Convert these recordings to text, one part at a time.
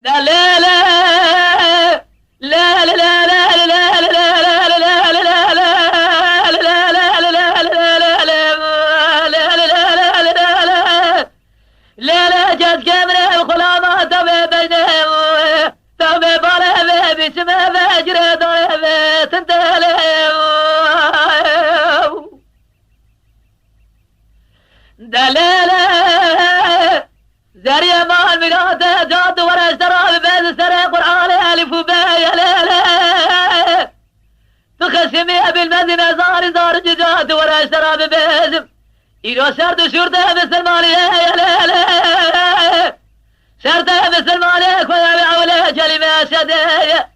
لا لا لا لا لا لا لا لا لا جد كامل الخلامة تبي بينهم تبي بره بسمة فجر ضربة تنتهي دلالة زريا مع المقاطة جاد ورا اشترى ببيت سرى قرآن ألف وباء لا لا تخشمي بالمدينة زار جاد ورا اشترى ببيت إيرو شرط شرطة بالسلمانية يا لا لا شرطة بالسلمانية كويا بعولة كلمة شدية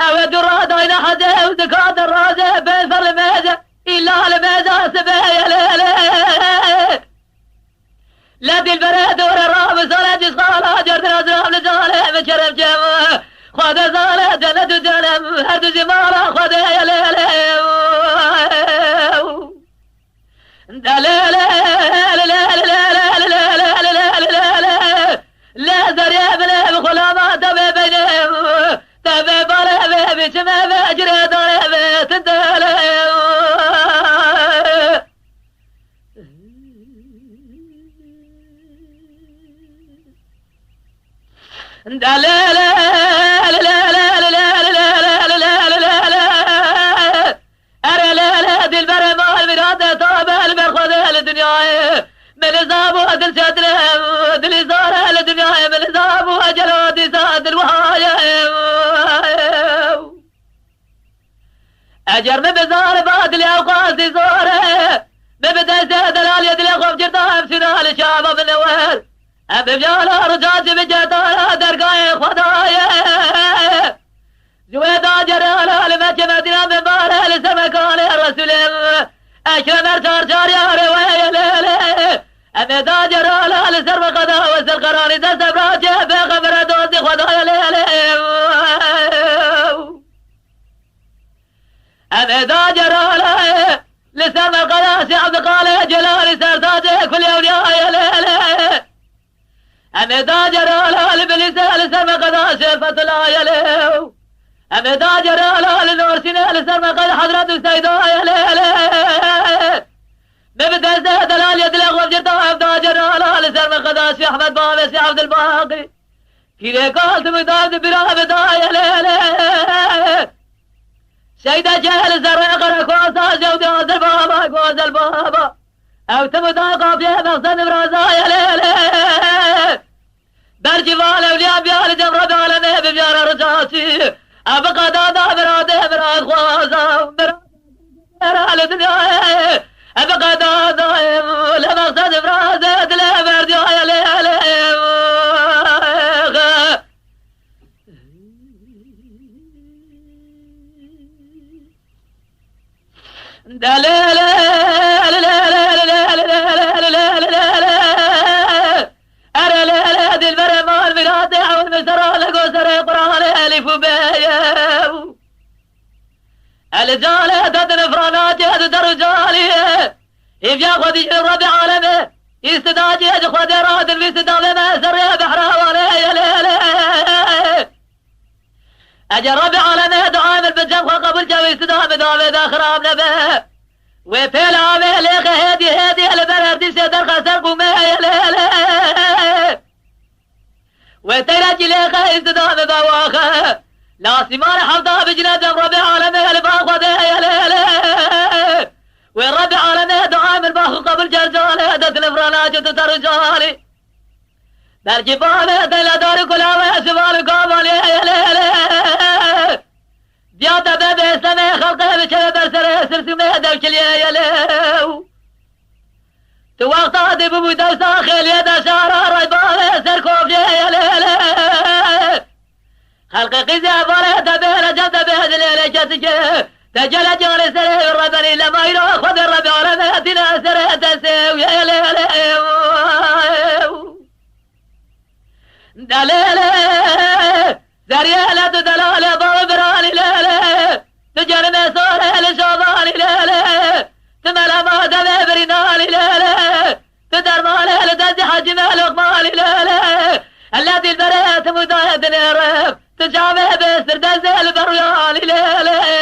أو دراد أين حدا ودكات الراجة بين فرماجة إلا الماجة سبايا لا لا لا دي البراد ورا الراب صلاة صلاة جرد الأزرام لجالة من شرف جمع خد زالة جنة جنم هرد جمالة خد يا لا لا لا لا لا لا لا لا لا لا زريا بلا بخلامة تبي بينهم تبي بلا بسمة فجر ضربة تنتهي لا لا لا لا لا لا لا لا لا أرى لا لا دي البرمة المرادة طابة المرخوذ الدنيا من زابو دل شدله دل زارة الدنيا من زابو أجلو دي ساد الوهاية أجر من بزار بعد الأوقات دي زارة ببدأ زاد الالية دي الأخوف جرطان سنال شعبه من الأول بجالا رجاج بجدالا درقاي خدايا جويدا جرالا لمجة مدينة من بارا لسمكان الرسول أكرم ارجار جاريا روايا ليلي أمدا جرالا لسرم قدا وسر قراني دست براجة بخبر دوزي خدايا ليلي أمدا جرالا لسرم قدا سعب قال جلالي سرتاجي كل يوليا ليلي أمدا جرالا لبلسان سرم قدا شرفة لا يليو أمدا جرالا لنور سنة لسرم قد حضرت السيدة يليلي مبدا زاد الال يد الأغوف جدا أمدا جرالا لسرم قدا شي أحمد بابي سي عبد الباقي كيري قالت مداد برا بدا يليلي سيدة جهل زرق ركواسا جودي غزل بابا غزل بابا أو تمدا قافية مغزن برازا يليلي برجوال أولياء بيال جمرة بعلمه ببيار رجاتي أبقى دادا براده براد خوازا براد الدنيا أبقى دادا لمقصد براده دلي برديا يلي دليل الجالة تدن فرانات يد درجالي إذ ياخذ ربع عالمه يستداجي ياخذ راد المستدام ما سر بحر ولا ليلة أجر ربع عالمه دعام بالجم قبل جو يستدام دام داخرام نبه وفيل عامه ليخ هدي البرد سيدر خسر قومه ليلة وتيرج ليخ يستدام بواخه لا سمان حفظها بجناد ربع عالمه الباخذ يا ليلة والربع عالمه دعام الباخ قبل جرجاله دت الفرانات تترجالي بالجبال دل دار كلاوه شمال قابل يا ليلة دياتا بابي سمي خلقه بشرب سره سرسمه دوكل يا ليلة توقتا دي ببو دوسا خيل يدا شارع ريباله سركوف يا ليلة خلق قزا بره دبير جد به دليل جتك تجل جار سره الربني لما يروح خذ الربع رمتنا سره تسوي يا ليلة دليلة زريالة دلالة بابراني ليلة تجر مسوره لشوضاني ليلة تملا ما دبي برناني ليلة تدر ماله لدزي حجم الأقمالي ليلة الذي البريت مداهد نير تجامع بسر دزل بريالي ليلي